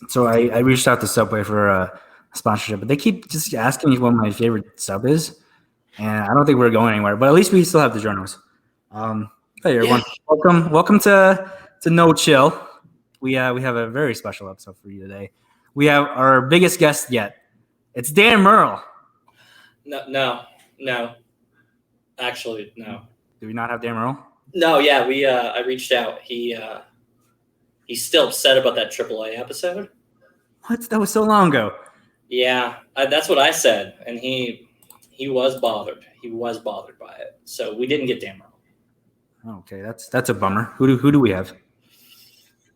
So I reached out to Subway for a sponsorship, but they keep just asking me what my favorite sub is, and I don't think we're going anywhere. But at least we still have the journals. Hey everyone, welcome to No Chill. We have a very special episode for you today. We have our biggest guest yet. It's Dan Merle. No. Actually, no. Do we not have Dan Merle? No, yeah, I reached out. He's still upset about that AAA episode. What? That was so long ago. Yeah, that's what I said, and he was bothered. He was bothered by it. So we didn't get Dan Merle. Okay, that's a bummer. Who do we have?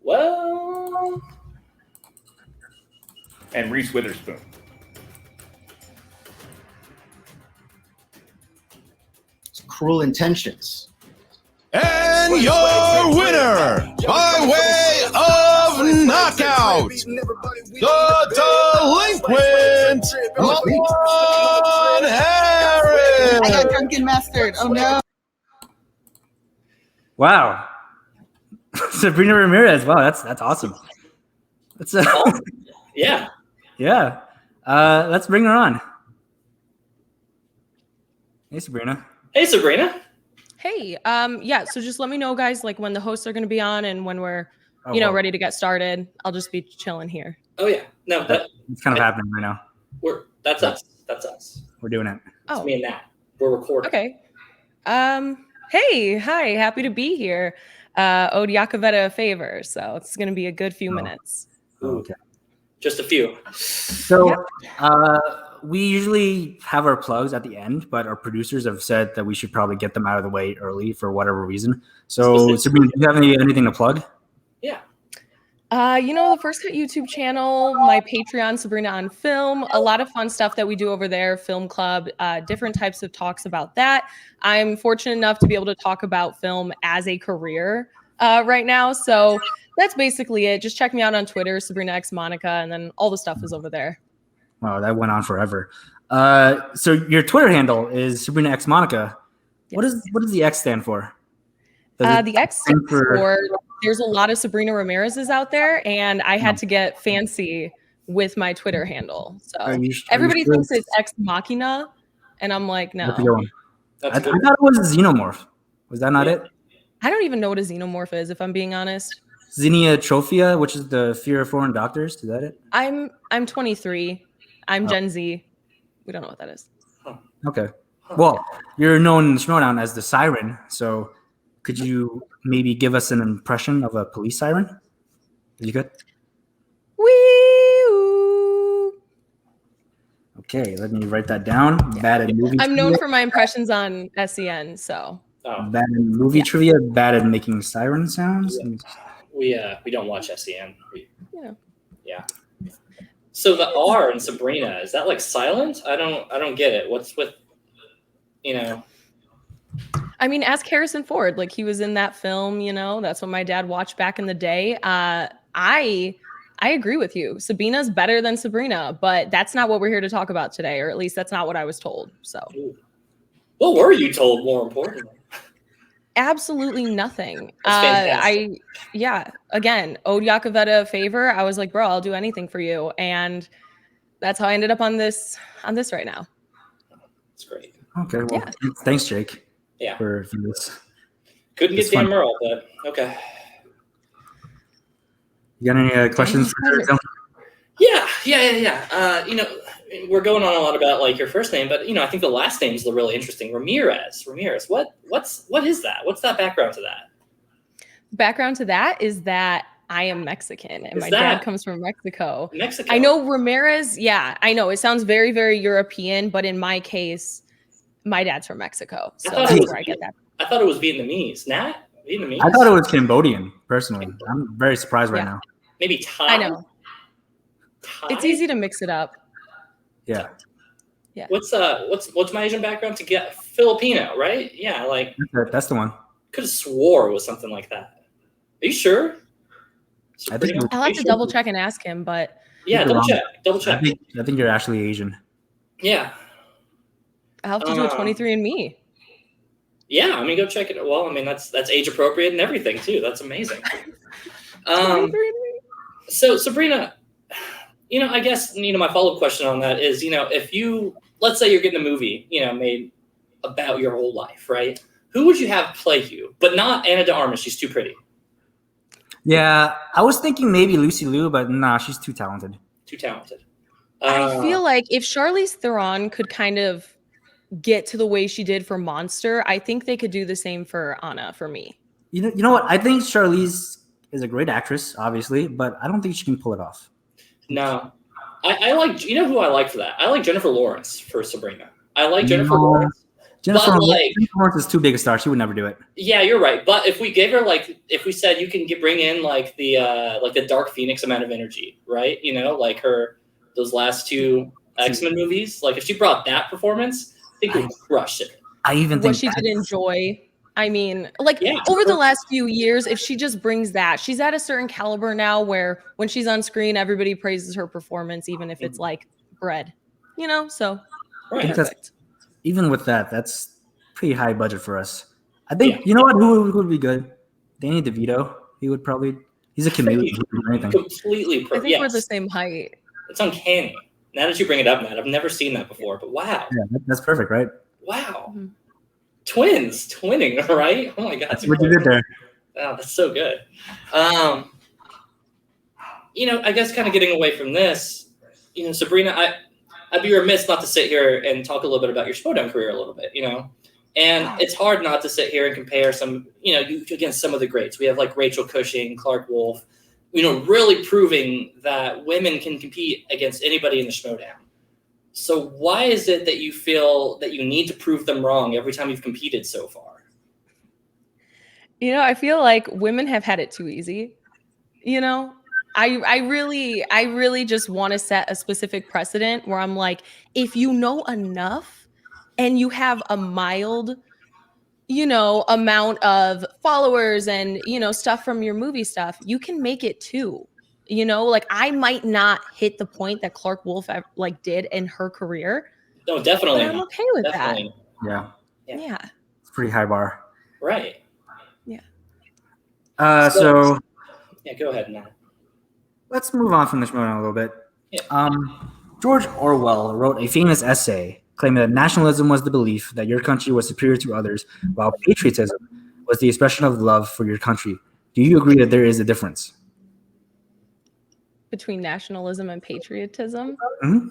Well, and Reese Witherspoon. Cruel Intentions. And your winner, by way of knockout, the delinquent, Lon Harris. I got drunken mastered. Oh no. Wow. Sabrina Ramirez. Wow, that's awesome. That's yeah. Yeah. Let's bring her on. Hey, Sabrina. Hey, Sabrina. Hey, yeah, so just let me know, guys, like when the hosts are going to be on and when we're, ready to get started. I'll just be chilling here. Oh, yeah. No, it's kind of happening right now. That's us. That's us. We're doing it. It's me and Nat. We're recording. Okay. Hey, hi, happy to be here. Owed Yakavetta a favor, so it's going to be a good few minutes. Okay. Just a few. So, we usually have our plugs at the end, but our producers have said that we should probably get them out of the way early for whatever reason. So, Sabrina, do you have anything to plug? Yeah. The First Cut YouTube channel, my Patreon, Sabrina on Film, a lot of fun stuff that we do over there, Film Club, different types of talks about that. I'm fortunate enough to be able to talk about film as a career right now. So that's basically it. Just check me out on Twitter, Sabrina X Monica, and then all the stuff is over there. Wow, that went on forever. So your Twitter handle is Sabrina X Monica. Yes. What does the X stand for? The X stands for there's a lot of Sabrina Ramirez's out there, and I had to get fancy with my Twitter handle. So everybody thinks it's Ex Machina, and I'm like, no. That's a good one. I thought it was a xenomorph. Was that not it? I don't even know what a xenomorph is, if I'm being honest. Xenotrophia, which is the fear of foreign doctors. Is that it? I'm 23. I'm Gen Z. We don't know what that is. Okay. Well, you're known in Snowdown as the siren. So could you maybe give us an impression of a police siren? Is you good? Wee-oo. Okay, let me write that down. Yeah. Bad at movie. I'm known for my impressions on SEN. So bad at movie trivia. Bad at making siren sounds. Yeah. We don't watch SEN. Yeah. So the R in Sabrina, is that like silent? I don't get it. What's with, I mean, ask Harrison Ford. Like he was in that film, that's what my dad watched back in the day. I agree with you. Sabina's better than Sabrina, but that's not what we're here to talk about today, or at least that's not what I was told. So what were you told, more importantly? Absolutely nothing. Again, owed Yakavetta a favor. I was like, bro, I'll do anything for you. And that's how I ended up on this right now. That's great. Okay. Well, thanks, Jake. Yeah. For this. Couldn't get Dan Merle, but okay. You got any questions for Phil? Yeah. We're going on a lot about like your first name, but I think the last name is really interesting. Ramirez. What is that? What's that background to that? Background to that is that I am Mexican and my dad comes from Mexico. Mexico. I know Ramirez. Yeah, I know. It sounds very, very European, but in my case, my dad's from Mexico. So that's where I get that. I thought it was Vietnamese. Nat? Vietnamese? I thought it was Cambodian, personally. I'm very surprised right now. Maybe Thai? I know. Thai? It's easy to mix it up. Yeah. What's my Asian background to get Filipino, right? Yeah, like that's the one. Could have swore it was something like that. Are you sure? I'll have to double check and ask him, but double check. I think you're actually Asian. Yeah. I'll have to do a 23andMe. Yeah, I mean, go check it. Well, I mean, that's age appropriate and everything too. That's amazing. So Sabrina, I guess, my follow-up question on that is, if let's say you're getting a movie, made about your whole life, right? Who would you have play you? But not Anna de Armas. She's too pretty. Yeah, I was thinking maybe Lucy Liu, but nah, she's too talented. Too talented. I feel like if Charlize Theron could kind of get to the way she did for Monster, I think they could do the same for Anna for me. You know what? I think Charlize is a great actress, obviously, but I don't think she can pull it off. No. I like, who I like for that? I like Jennifer Lawrence for Sabrina. I like Jennifer Lawrence. Jennifer Lawrence is too big a star. She would never do it. Yeah, you're right. But if we gave her if we said you can bring in the Dark Phoenix amount of energy, right? Like those last 2 X-Men movies. Like if she brought that performance, I think we would crush it. I even think what she did enjoy. I mean, over the last few years, if she just brings that, she's at a certain caliber now where when she's on screen, everybody praises her performance, even if it's like bread, so right. Even with that, that's pretty high budget for us. I think, you know what, who would be good? Danny DeVito. He's a chameleon. Completely. I think we're the same height. It's uncanny. Now that you bring it up, Matt, I've never seen that before, but wow. Yeah, that's perfect, right? Wow. Mm-hmm. Twinning, right? Oh my God. That's what you did there. Wow, that's so good. I guess kind of getting away from this, Sabrina, I'd be remiss not to sit here and talk a little bit about your Schmoedown career a little bit, And it's hard not to sit here and compare some, against some of the greats. We have like Rachel Cushing, Clark Wolf, really proving that women can compete against anybody in the Schmoedown. So why is it that you feel that you need to prove them wrong every time you've competed so far? I feel like women have had it too easy. I really just want to set a specific precedent where I'm like, if you know enough and you have a mild, amount of followers and, stuff from your movie stuff, you can make it too. I might not hit the point that Clark Wolf did in her career. No, definitely. But I'm okay with that. Yeah. It's a pretty high bar. Right. Yeah. So yeah, go ahead, Matt. Let's move on from the Schmoedown a little bit. Yeah. George Orwell wrote a famous essay claiming that nationalism was the belief that your country was superior to others, while patriotism was the expression of love for your country. Do you agree that there is a difference between nationalism and patriotism? Mm-hmm.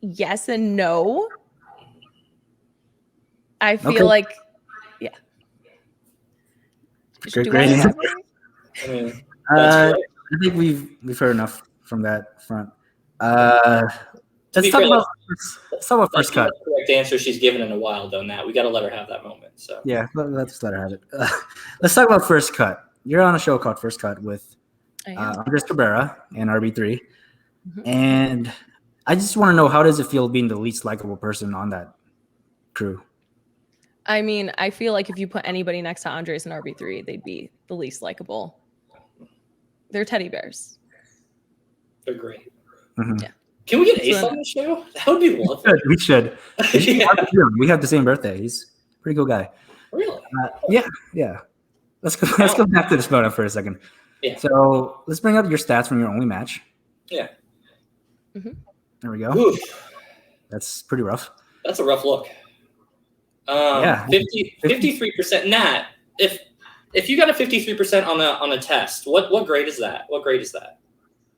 Yes and no. I feel like, yeah. Great answer. I think we've heard enough from that front. Let's talk about first cut. Correct answer she's given in a while, though. Nat, we got to let her have that moment. So yeah, let's let her have it. Let's talk about first cut. You're on a show called First Cut with Andres Cabrera and RB3, and I just want to know, how does it feel being the least likable person on that crew? I mean, I feel like if you put anybody next to Andres and RB3, they'd be the least likable. They're teddy bears. They're great. Mm-hmm. Yeah. Can we get Ace on the show? That would be lovely. We should. We have the same birthday. He's a pretty good guy. Really? Yeah. Let's go back to the Schmoedown for a second. Yeah. So let's bring up your stats from your only match. Yeah. Mm-hmm. There we go. Oof. That's pretty rough. That's a rough look. 53%. Nat, if you got a 53% on a test, what grade is that? What grade is that?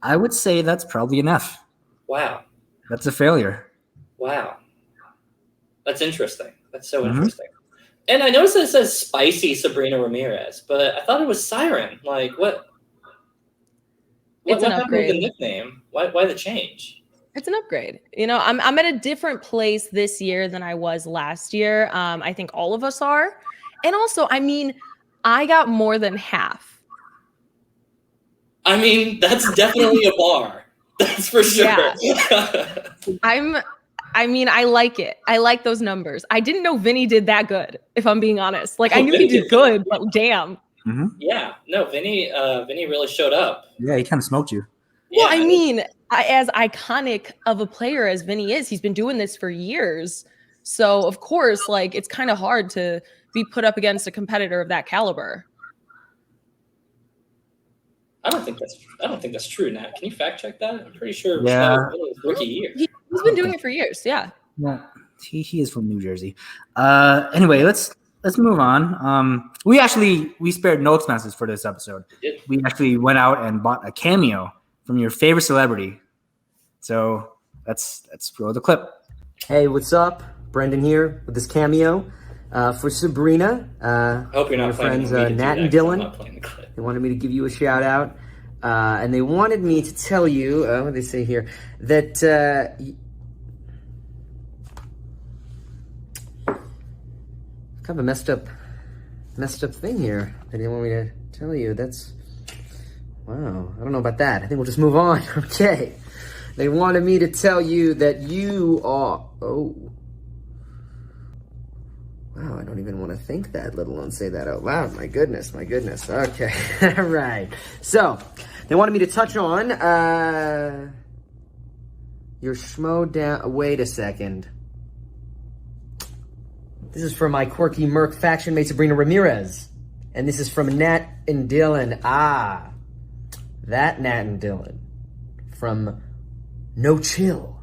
I would say that's probably an F. Wow. That's a failure. Wow. That's interesting. That's so interesting. And I noticed that it says spicy Sabrina Ramirez, but I thought it was Siren. Like what happened with the nickname? Why the change? It's an upgrade. I'm at a different place this year than I was last year. I think all of us are. And also, I mean, I got more than half. I mean, that's definitely a bar. That's for sure. Yeah. I like it. I like those numbers. I didn't know Vinny did that good, if I'm being honest. I knew he did good, but damn. Mm-hmm. Yeah. No, Vinny really showed up. Yeah, he kind of smoked you. Well, I mean, as iconic of a player as Vinny is, he's been doing this for years. So, of course, it's kind of hard to be put up against a competitor of that caliber. I don't think that's true, Nat. Can you fact check that? I'm pretty sure Yeah. Schmo was his rookie year. He's been doing it for years. Yeah. Yeah, he is from New Jersey. Anyway, let's move on. We spared no expenses for this episode. We actually went out and bought a cameo from your favorite celebrity. So let's roll the clip. Hey, what's up? Brendan here with this cameo for Sabrina. I hope you're not your playing friends Nat and Dylan. They wanted me to give you a shout out, and they wanted me to tell you what do they say here that. Kind of a messed up thing here. They didn't want me to tell you. That's wow. I don't know about that. I think we'll just move on. Okay. They wanted me to tell you that you are. Oh. Wow. I don't even want to think that, let alone say that out loud. My goodness. Okay. All right. So they wanted me to touch on your schmo down. Wait a second. This is from my quirky Merc faction mate, Sabrina Ramirez. And this is from Nat and Dylan. Ah, that Nat and Dylan. From No Chill.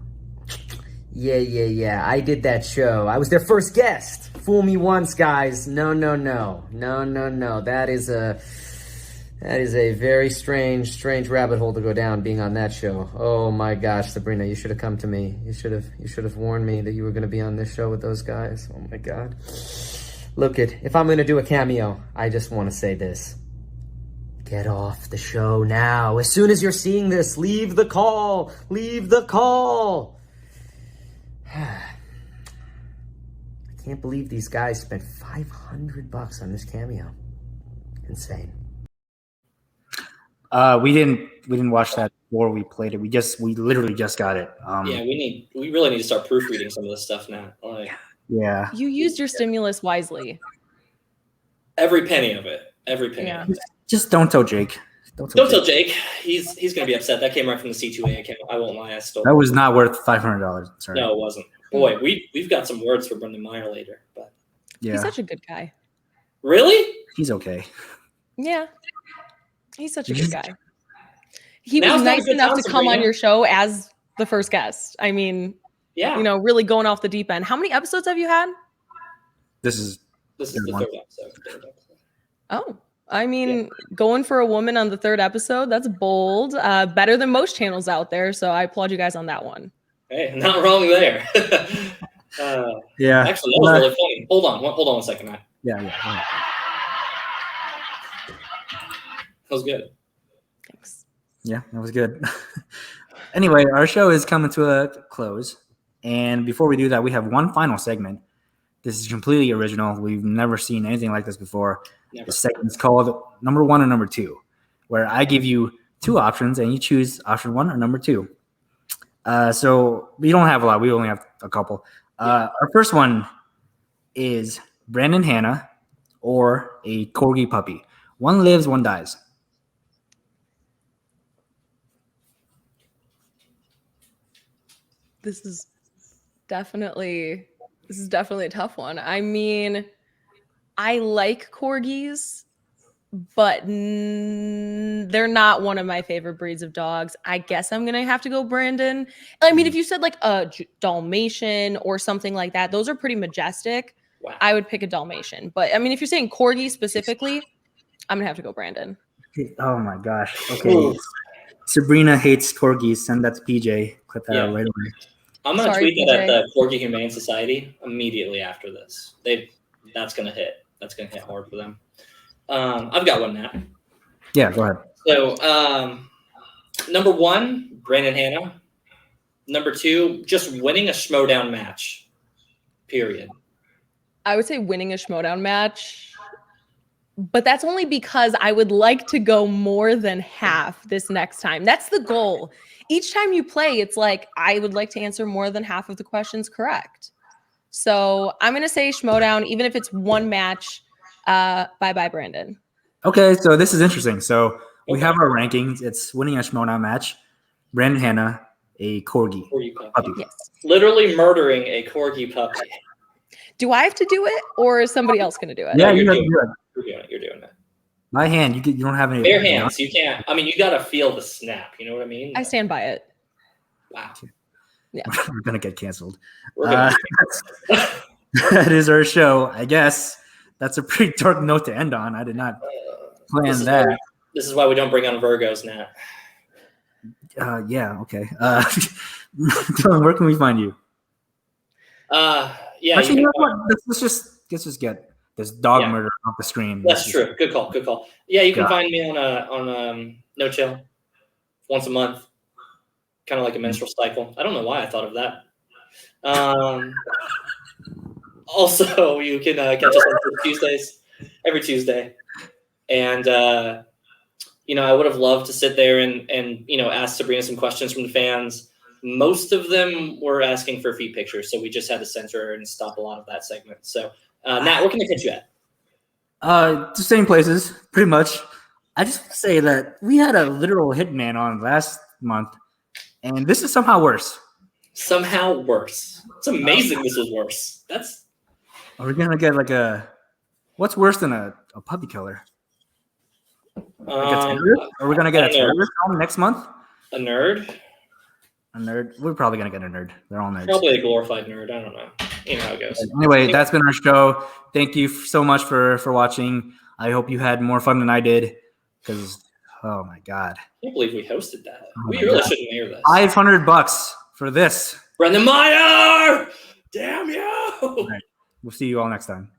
Yeah. I did that show. I was their first guest. Fool me once, guys. No. That is a very strange rabbit hole to go down being on that show. Oh my gosh, Sabrina, you should have come to me. You should have warned me that you were going to be on this show with those guys. Oh my God. Look if I'm going to do a cameo, I just want to say this. Get off the show now. As soon as you're seeing this, leave the call. I can't believe these guys spent $500 on this cameo. Insane. We didn't watch that before we played it. We literally just got it. We really need to start proofreading some of this stuff now. Yeah. You used your stimulus wisely. Every penny of it. Yeah. Just don't tell Jake. Don't tell Jake. He's gonna be upset. That came right from the C2A account. I won't lie. I stole. That was not worth $500. Sorry. No, it wasn't. Boy, we've got some words for Brendan Meyer later, but yeah, he's such a good guy. Really? He's okay. Yeah. He's such a good guy. He Now's was not a nice good enough time, to come Sabrina. on your show as the first guest. I mean, Yeah. really going off the deep end. How many episodes have you had? This is This is the one. third episode. Oh, I mean, going for a woman on the third episode, that's bold. Better than most channels out there. So I applaud you guys on that one. Hey, not wrong there. Yeah. Actually, that was really funny. Hold on one second, Matt. Yeah. That was good. Thanks. Yeah, that was good. Anyway, our show is coming to a close. And before we do that, we have one final segment. This is completely original. We've never seen anything like this before. Never. The segment is called Number 1 or Number 2, where I give you 2 options and you choose option 1 or number 2. So we don't have a lot. We only have a couple. Our first one is Brandon Hanna or a corgi puppy. One lives, one dies. This is definitely a tough one. I mean, I like corgis, but they're not one of my favorite breeds of dogs. I guess I'm gonna have to go Brandon. I mean, if you said like a Dalmatian or something like that, those are pretty majestic. Wow. I would pick a Dalmatian. But I mean, if you're saying corgi specifically, I'm gonna have to go Brandon. Oh my gosh. Okay. Sabrina hates corgis. Send that to PJ. Clip that out right away. I'm gonna Sorry, tweet that at PJ. the Corgi Humane Society immediately after this. That's gonna hit. That's gonna hit hard for them. I've got one now. Yeah, go ahead. So number 1, Brandon Hanna. Number 2, just winning a Schmodown match. Period. I would say winning a Schmodown match, but that's only because I would like to go more than half this next time. That's the goal. Each time you play, it's like, I would like to answer more than half of the questions correct. So I'm going to say Schmodown, even if it's one match. Bye-bye, Brandon. Okay, so this is interesting. So we have our rankings. It's winning a Shmona match. Brandon Hanna, a corgi puppy. Yes. Literally murdering a corgi puppy. Do I have to do it, or is somebody else going to do it? Yeah, you're you have to doing do it. You're doing it. My hand, you don't have any bare hands. You can't. I mean, you got to feel the snap. You know what I mean? I stand by it. Wow. We're gonna get canceled. We're gonna That is our show. I guess that's a pretty dark note to end on. I did not plan that. This is why we don't bring on Virgos, Nat. Yeah. Okay. Dylan, where can we find you? Yeah. Actually, you know what? Let's just get this dog murder off the screen. That's true. Good call. Good call. Yeah, you can find me on No Chill once a month, kind of like a menstrual cycle. I don't know why I thought of that. Also, you can catch us on Tuesdays, every Tuesday, and I would have loved to sit there and ask Sabrina some questions from the fans. Most of them were asking for feet pictures, so we just had to censor her and stop a lot of that segment. So, Nat, where can they catch you at? The same places, pretty much. I just want to say that we had a literal hitman on last month, and this is somehow worse. Somehow worse. It's amazing this was worse. Are we gonna get like what's worse than a puppy killer? Are we gonna get a terrorist film next month? A nerd? A nerd? We're probably gonna get a nerd. They're all nerds. Probably a glorified nerd. I don't know. You know how it goes. Anyway, that's been our show. Thank you so much for watching. I hope you had more fun than I did. Because, oh my God. I can't believe we hosted that. We really shouldn't air this. $500 for this. Brendan Meyer! Damn you! All right. We'll see you all next time.